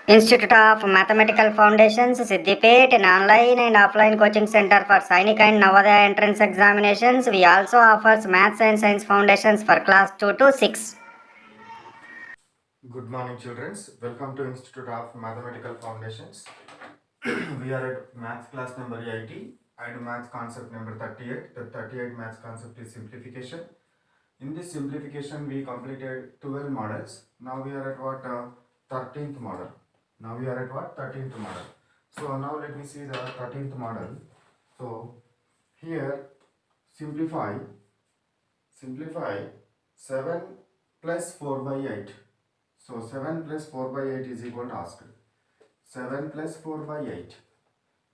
Institute of Mathematical Foundations, Siddipet, an online and offline coaching center for Sainik and Navodaya entrance examinations. We also offers Maths and Science Foundations for class 2 to 6. Good morning, children. Welcome to Institute of Mathematical Foundations. We are at maths class number 80 and maths concept number 38. The 38 maths concept is simplification. In this simplification, we completed 12 models. Now we are at what 13th model. Now we are at what 13th model. So now let me see the 13th model. So here simplify 7 plus 4 by 8. So 7 plus 4 by 8 is equal to asked. 7 plus 4 by 8.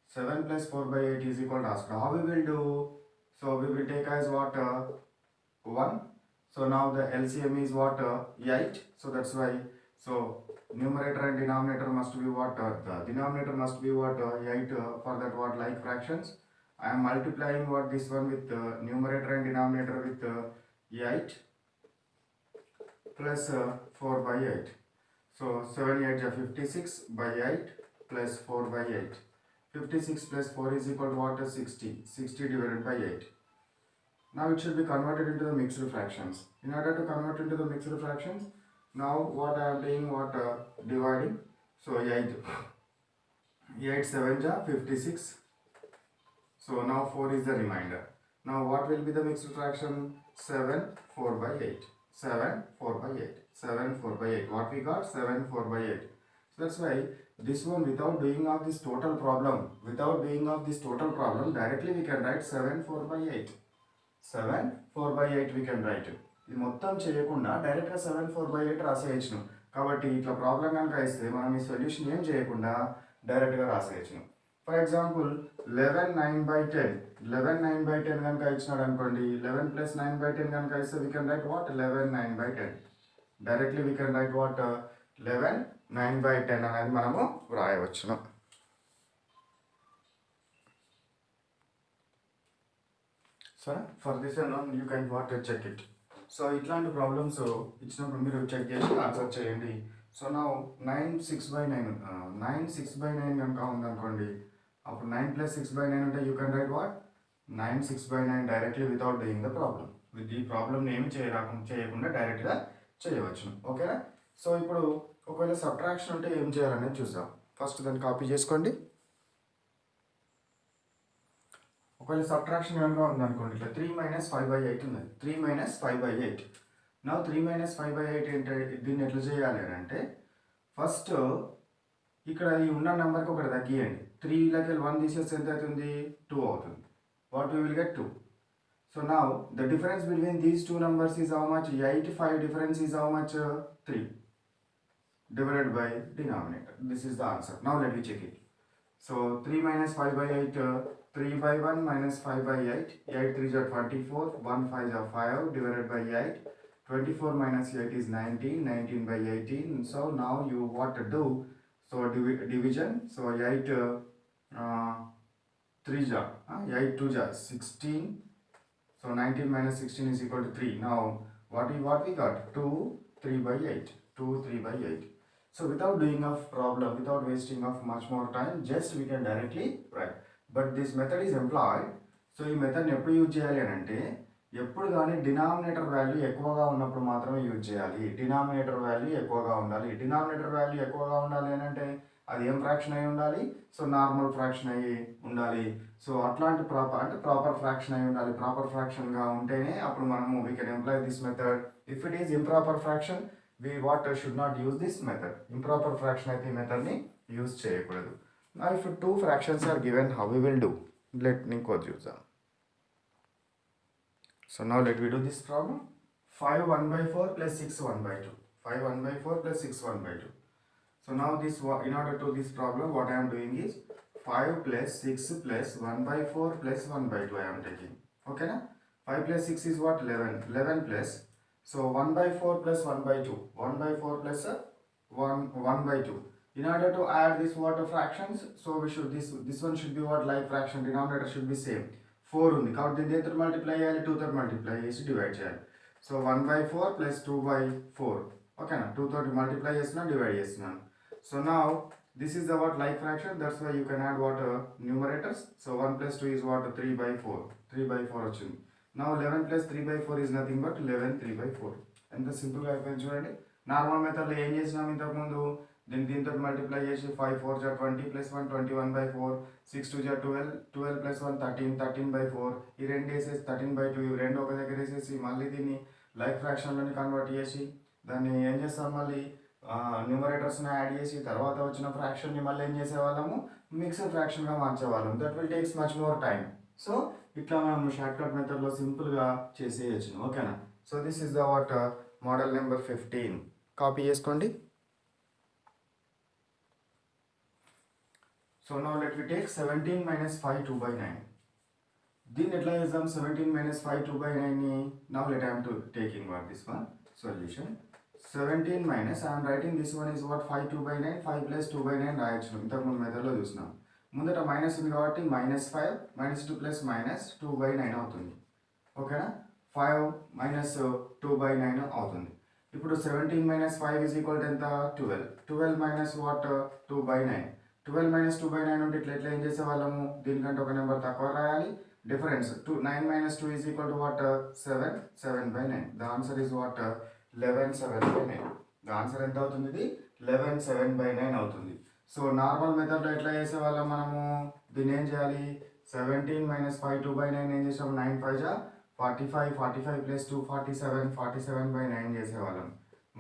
7 plus 4 by 8 is equal to asked. How we will do? So we will take as what 1. So now the LCM is what 8. So that's why. So numerator and denominator must be what the denominator must be what 8 for that what like fractions. I am multiplying what this one with numerator and denominator with 8 plus 4 by 8. So 7 8 is 56 by 8 plus 4 by 8. 56 plus 4 is equal to what? 60. 60 divided by 8. Now it should be converted into the mixed fractions. In order to convert into the mixed fractions, now what I am doing, what dividing. So 8 7 is 56. So now 4 is the remainder. Now what will be the mixed fraction? 7 4 by 8. 7 4 by 8. 7 4 by 8. What we got? 7 4 by 8. So that's why this one, without doing of this total problem, directly we can write 7 4 by 8. 7 4 by 8 we can write. ఇది మొత్తం చేయకుండా డైరెక్ట్గా 7 4 by 8 రాసేయచ్చును. కాబట్టి ఇట్లా problem కనుక ఇస్తే మనం ఈ సొల్యూషన్ ఏం చేయకుండా డైరెక్ట్గా రాసేయచ్చును. For example 11 9 by 10. 11 9 by 10 కనుక ఇచ్చినాడు అనుకోండి, 11 plus 9 by 10 కనుక ఇస్తే we can write what? 11 9 by 10. Directly we can write what? 11 9 by 10 అనేది మనము వ్రాయవచ్చును. So for this you can what check it. So ఇట్లాంటి ప్రాబ్లమ్స్ ఇచ్చినప్పుడు మీరు చెక్ చేసి ఆన్సర్ చేయండి. సో నా 9 6 by 9 9 6 by 9 కనుక ఉందనుకోండి, అప్పుడు 9 plus 6 by 9 అంటే you can write what 9 6 by 9 directly without doing the problem. With ఈ ప్రాబ్లమ్ని ఏమి చేయకుండా డైరెక్ట్గా చేయవచ్చు. ఓకేనా? సో ఇప్పుడు ఒకవేళ సబ్ట్రాక్షన్ ఉంటే ఏం చేయాలనేది చూద్దాం. ఫస్ట్ దాన్ని కాపీ చేసుకోండి. ఒకవేళ సబ్ట్రాక్షన్ కనుక ఉందనుకోండి, ఇట్లా 3 minus 5 by 8 ఉంది. 3 minus 5 by 8. నా 3 minus 5 by 8 ఏంటి? దీన్ని ఎట్లా చేయాలి అని అంటే, ఫస్ట్ ఇక్కడ ఈ ఉన్న నెంబర్కి ఒకటి తగ్గియండి. 3లోకి 1 తీసేస్తే ఎంత అవుతుంది? 2 అవుతుంది. What we will get 2. So now the difference between these two numbers is how much? 8 5 difference is how much? 3 divided by denominator. This is the answer. Now let me check it. So 3 minus 5 by 8, 3 by 1 minus 5 by 8. 8 3 are 24, 1 5 are 5 divided by 8. 24 minus 8 is 19, 19 by 18. So now you what to do? So division. So 8 3 jar, 8 2 jar 16. So 19 minus 16 is equal to 3. Now what we got? 2 3 by 8. 2 3 by 8. So without doing of problem, without wasting of much more time, just we can directly write. But this method is employed. So ఈ మెథడ్ని ఎప్పుడు use చేయాలి అని అంటే, ఎప్పుడు కానీ denominator value ఎక్కువగా ఉన్నప్పుడు మాత్రమే యూజ్ చేయాలి. డినామినేటర్ వాల్యూ ఎక్కువగా ఉండాలి. డినామినేటర్ వాల్యూ ఎక్కువగా ఉండాలి అని అంటే అది ఏం ఫ్రాక్షన్ అయి ఉండాలి? సో నార్మల్ ఫ్రాక్షన్ అయ్యి ఉండాలి. సో అట్లాంటి ప్రాపర్ ఫ్రాక్షన్ అయి ఉండాలి. ప్రాపర్ ఫ్రాక్షన్గా ఉంటేనే అప్పుడు మనము we can employ this method. If it is improper fraction, we what should not use this method. Improper fraction అయితే ఈ మెథడ్ని యూజ్ చేయకూడదు. Now if two fractions are given, how we will do? Let me code use that. So now let me do this problem. 5 1 by 4 plus 6 1 by 2. 5 1 by 4 plus 6 1 by 2. So now this, in order to this problem, what I am doing is 5 plus 6 plus 1 by 4 plus 1 by 2 I am taking. Okay na? 5 plus 6 is what? 11. 11 plus, so 1 by 4 plus 1 by 2. 1 by 4 plus 1 by 2. In order to add this what fractions, so we should this one should be what like fraction. Denominator should be same. 4 ఉంది కాబట్టి దీన్ని దేంతో multiply చేయాలి? 2 తో multiply చేసి divide చేయాలి. So 1 by 4 plus 2 by 4. ఓకేనా? 2 తోటి మల్టిప్లై చేస్తున్నాను, డివైడ్ చేస్తున్నాను. So now this is the what like fraction, that's why you can add what numerators. So 1 plus 2 is what 3 by 4, 3 by 4 వచ్చింది. Now 11 plus 3 by 4 is nothing but 11 3 by 4. ఎంత సింపుల్గా అయిపోయింది చూడండి. Normal మెథడ్లో ఏం చేసినాం ఇంతకుముందు, దీంతో మల్టిప్లై చేసి 5 4 జా 20 ప్లస్ 1 21 by 4, 6 2 జా 12, 12 ప్లస్ 1 13, 13 by 4, ఈ రెండు వేసేసి 13 by 2, ఇవి రెండు ఒక దగ్గర వేసేసి మళ్ళీ దీన్ని లైక్ ఫ్రాక్షన్లోని కన్వర్ట్ చేసి దాన్ని ఏం చేస్తాం, మళ్ళీ న్యూమరేటర్స్ని యాడ్ చేసి తర్వాత వచ్చిన ఫ్రాక్షన్ని మళ్ళీ ఏం చేసేవాళ్ళము, మిక్స్డ్ ఫ్రాక్షన్గా మార్చేవాళ్ళం. That will takes much more time. So ఇట్లా మనం షార్ట్ కట్ మెథడ్లో సింపుల్గా చేసేయచ్చు. ఓకేనా? So this is the what model number 15. Copy చేసుకోండి. So now let we take 17 minus 5 2 by 9. దీన్ని ఎట్లా చేద్దాం, 17 minus 5 2 by 9ని now let I am to taking what this one solution. 17 minus I am writing this one is what 5 2 by 9, 5 plus 2 by 9 రాయొచ్చు. ఇంతకుముందు మెథడ్లో చూసినాం. ముందట మైనస్ ఉంది కాబట్టి -5 -2 ప్లస్ -2 by 9 అవుతుంది. ఓకేనా? 5 minus 2 by 9 అవుతుంది. ఇప్పుడు 17 minus 5 is equal to ఎంత, 12. 12 minus what 2 by 9. 12 minus 2 by 9 ఉంటే ఇట్లా ఏం చేసేవాళ్ళము, దీనికంటే ఒక నెంబర్ తక్కువ రాయాలి. Difference 9 minus 2 is equal to what 7, 7 by 9. The answer is what 11 7 by 9. The answer ఎంత అవుతుంది, ఇది 11 7 by 9 అవుతుంది. సో నార్మల్ మెథడ్లో ఎట్లా చేసేవాళ్ళం మనము, దీన్ని ఏం చేయాలి, 17 minus 5 2 by 9 ఏం చేసాం, 9 5 జా 45, 45 ప్లస్ 2 47, 47 by 9 చేసేవాళ్ళం.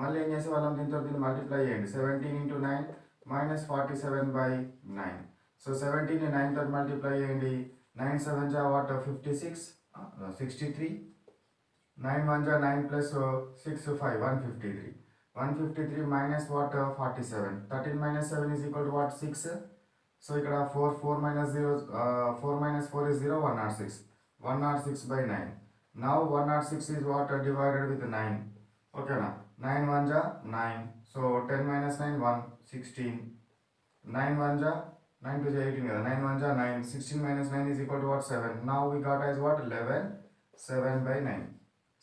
మళ్ళీ ఏం చేసేవాళ్ళం, దీన్ని మల్టిప్లై చేయండి. 17 into 9 minus 47 by 9. సో 17ని 9 తోటి మల్టిప్లై చేయండి. 9 7 జా what 56, 63. 9 1 ja 9 plus 6 5 153. 153 minus what 47. 13 minus 7 is equal to what 6. So ఇక్కడ 4 minus 0 4 minus 4 is 0, 106. 106 by 9. Now 106 is what divided with 9. Okay na? 9 1 ja 9. So 10 minus 9 1 16. 9 1 ja 9 2 ja 18 కదా. 9 1 ja 9. 16 minus 9 is equal to what 7. Now we got as what 11 7 by 9.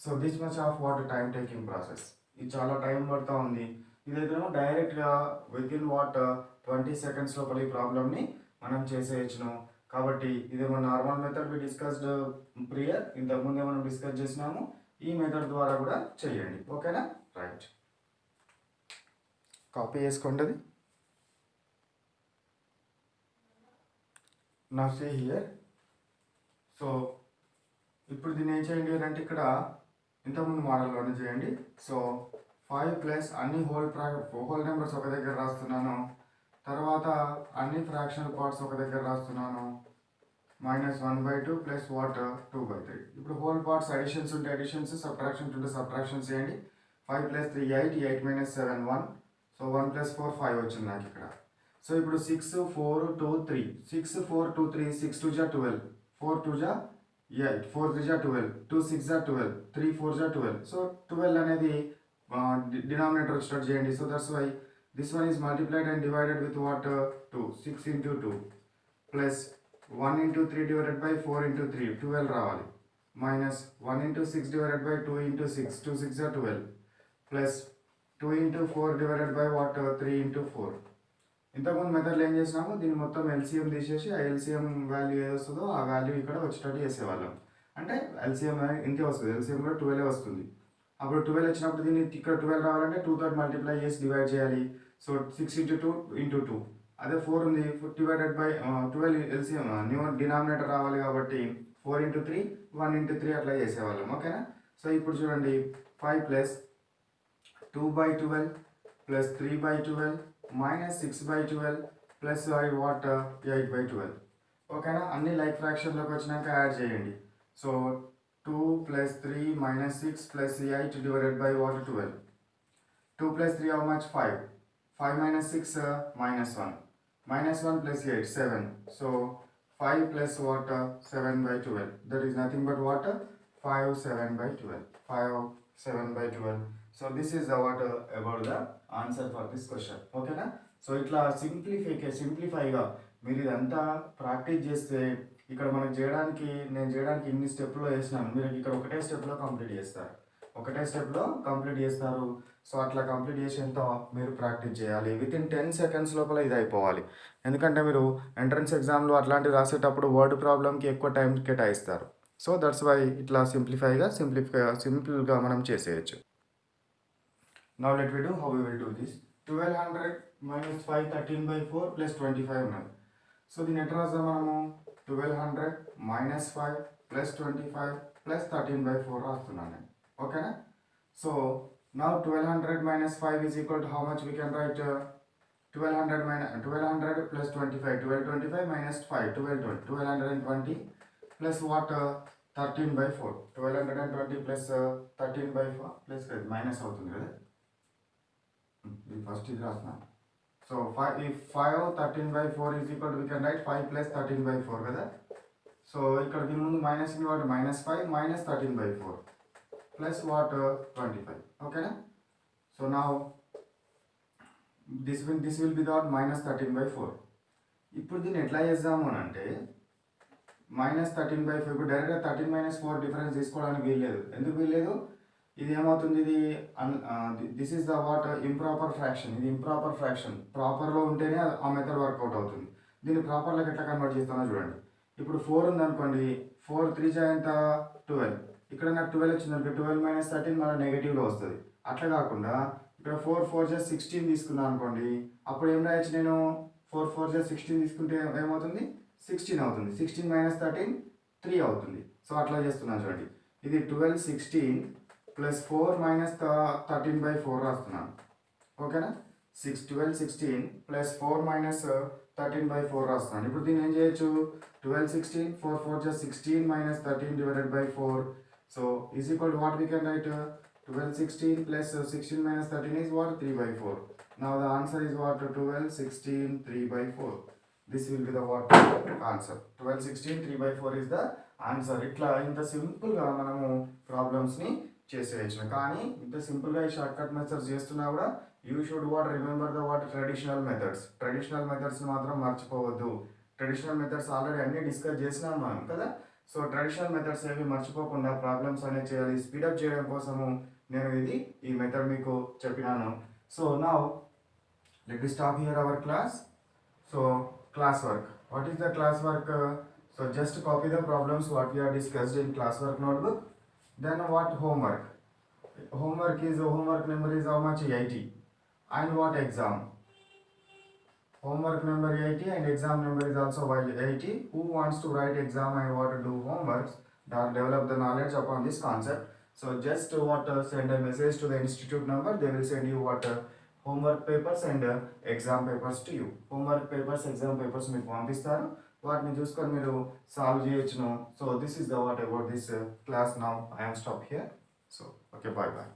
So this much of what time taking process. ఇది చాలా time పడుతూ ఉంది. ఇదేమో డైరెక్ట్గా with in what 20 seconds లోపల ఈ ప్రాబ్లమ్ని మనం చేసేయచ్చును. కాబట్టి ఇదేమో normal method we discussed prior, ఇంతకుముందే మనం డిస్కస్ చేసినాము. ఈ మెథడ్ ద్వారా కూడా చేయండి. ఓకేనా? రైట్, కాపీ చేసుకోండి అది. నా సే హియర్. సో ఇప్పుడు దీన్ని ఏం చేయండి అంటే, ఇక్కడ ఇంతకుముందు మోడల్లోనే చేయండి. సో 5 ప్లస్ అన్ని హోల్ నెంబర్స్ ఒక దగ్గర రాస్తున్నాను. తర్వాత అన్ని ఫ్రాక్షనల్ పార్ట్స్ ఒక దగ్గర రాస్తున్నాను. -1/2 ప్లస్ వాట్ 2/3. ఇప్పుడు హోల్ పార్ట్స్ అడిషన్స్ ఉంటే అడిషన్స్, సబ్ట్రాక్షన్స్ ఉంటే సబ్ట్రాక్షన్స్ చేయండి. 5 ప్లస్ 3 8, 8 minus 7 1. సో 1 ప్లస్ 4 5 వచ్చింది నాకు ఇక్కడ. సో ఇప్పుడు 6 4 2 3. 6 4 2 3. 6 2 జా 12, 4 2 జా 8, 4 3 జా 12, 2 6 జా 12, 3 4 జా 12. సో 12 అనేది డినామినేటర్ వచ్చేటట్టు చేయండి. So that's why this one is multiplied and divided with what 2. 6 into 2 plus 1 into 3 divided by 4 into 3, 12 రావాలి. Minus 1 into 6 divided by 2 into 6, 2 6 జా 12, plus 2 into 4 divided by what 3 into 4. ఇంతకుముందు మెథడ్లో ఏం చేసినాము, దీన్ని మొత్తం ఎల్సిఎం తీసేసి ఆ ఎల్సిఎం వాల్యూ ఏది వస్తుందో ఆ వాల్యూ ఇక్కడ వచ్చేటట్టు చేసేవాళ్ళం. అంటే ఎల్సిఎం ఇంతే వస్తుంది, ఎల్సిఎం కూడా 12 వస్తుంది. అప్పుడు 12 వచ్చినప్పుడు దీన్ని ఇక్కడ 12 రావాలంటే 2 తోటి మల్టిప్లై చేసి డివైడ్ చేయాలి. So 6 into 2 into 2. అదే 4 ఉంది, divided by 12 LCM new denominator రావాలి కాబట్టి 4 into 3 1 into 3 అట్లా చేసేవాళ్ళం. ఓకేనా? సో ఇప్పుడు చూడండి, 5 plus 2/12 plus 3/12 minus 6/12 plus what 8/12. ఓకేనా? అన్ని లైక్ ఫ్రాక్షన్లోకి వచ్చినాక యాడ్ చేయండి. So 2 plus 3 minus 6 plus 8 divided by what 12. 2 plus 3 how much 5. 5 minus 6 minus 1. Minus 1 plus 8 7. So 5 plus what 7/12. That is nothing but what 5 7/12. 5 7/12. So this is what about the answer for this question. Okay na? So itla simplify మీరు ఇదంతా practice చేస్తే ఇక్కడ నేను చేయడానికి ఇన్ని స్టెప్లో వేసినాను, మీరు ఇక్కడ ఒకటే స్టెప్లో కంప్లీట్ చేస్తారు. సో అట్లా కంప్లీట్ చేసేంత మీరు ప్రాక్టీస్ చేయాలి. వితిన్ 10 సెకండ్స్ లోపల ఇది అయిపోవాలి. ఎందుకంటే మీరు ఎంట్రన్స్ ఎగ్జామ్లో అట్లాంటివి రాసేటప్పుడు వర్డ్ ప్రాబ్లమ్కి ఎక్కువ టైం కేటాయిస్తారు. సో దట్స్ వై ఇట్లా సింపుల్గా మనం చేసేయచ్చు. Now let me do how we will do this. 1200 minus 513/4 plus 25 ఉన్నది. సో దీన్ని ఎట్లా రాద్దాం మనము 1200 minus 5 plus 25 plus 13/4 రాస్తున్నాను నేను. ఓకేనా? So now 1200 minus 5 is equal to how much we can write 1200 plus 25 1225 minus 5 1220 plus what 13/4 1220 plus 13/4 plus minus అవుతుంది కదా. ఇది ఫస్ట్ ఇది రాస్తున్నాను. So 5 13/4 is equal to we can write 5 plus 13/4 కదా. సో ఇక్కడ దీని ముందు మైనస్ ఉంది కాబట్టి -5 minus 13/4 plus what 25. ఓకేనా? So now this will be the -13/4. ఇప్పుడు దీన్ని ఎట్లా చేద్దాము అని అంటే -13/4 ఇప్పుడు డైరెక్ట్గా 13 - 4 డిఫరెన్స్ తీసుకోవడానికి వీల్లేదు. ఎందుకు వీల్లేదు? ఇది ఏమవుతుంది, ఇది this is the what improper fraction. ఇది ఇంప్రాపర్ ఫ్రాక్షన్. ప్రాపర్లో ఉంటేనే ఆ మెథడ్ వర్కౌట్ అవుతుంది. దీన్ని ప్రాపర్లోకి ఎట్లా కన్వర్ట్ చేస్తానో చూడండి. ఇప్పుడు 4 ఉందనుకోండి, 4 3 ఎంత 12. ఇక్కడ నాకు 12 వచ్చింది అనుకో, 12 - 13 మళ్ళీ నెగిటివ్లో వస్తుంది. అట్లా కాకుండా ఇక్కడ 4 4 + 16 తీసుకున్నాను అనుకోండి, అప్పుడు ఏం రాయొచ్చు నేను 4 4 + 16 తీసుకుంటే ఏమవుతుంది 16 అవుతుంది. 16 - 13 3 అవుతుంది. సో అట్లా చేస్తున్నాను చూడండి. ఇది 12 16 plus 4 minus 13/4 రాస్తున్నాను. ఓకేనా? 12 16 plus 4 minus 13/4 రాస్తున్నాను. ఇప్పుడు దీన్ని ఏం చేయొచ్చు, 12 16 4 4 + 16 minus 13 divided by 4. So is equal to what we can write 12 16 plus 16 minus 13 is what 3/4. Now the answer is what 12 16 3/4. This will be the what answer. 12 16 3/4 is the answer. ఇట్లా ఇంత సింపుల్గా మనము ప్రాబ్లమ్స్ని చేసేయచ్చు. కానీ ఇంత సింపుల్గా ఈ షార్ట్ కట్ మెథడ్స్ చేస్తున్నా కూడా you should remember the traditional methods మాత్రం మర్చిపోవద్దు. ట్రెడిషనల్ మెథడ్స్ ఆల్రెడీ అన్ని డిస్కస్ చేసినాం మనం కదా. సో ట్రెడిషనల్ మెథడ్స్ ఏవి మర్చిపోకుండా ప్రాబ్లమ్స్ అనేది చేయాలి. స్పీడప్ చేయడం కోసము నేను ఈ మెథడ్ మీకు చెప్పినాను. So now let we stop here our class. So class work, what is the class work? So just copy the problems what we are discussed in class work notebook. Then what homework? Homework number is how much 80. And what exam? Homework number 80 and exam number is also 80. Who wants to write exam and what to do homeworks that develop the knowledge upon this concept? So just send a message to the institute number. They will send you homework papers and exam papers to you. Homework papers, exam papers మీకు పంపిస్తారు. వాటిని చూసుకొని మీరు solve చేయొచ్చును. So this is the what about this class. Now I am stop here. So okay, bye bye.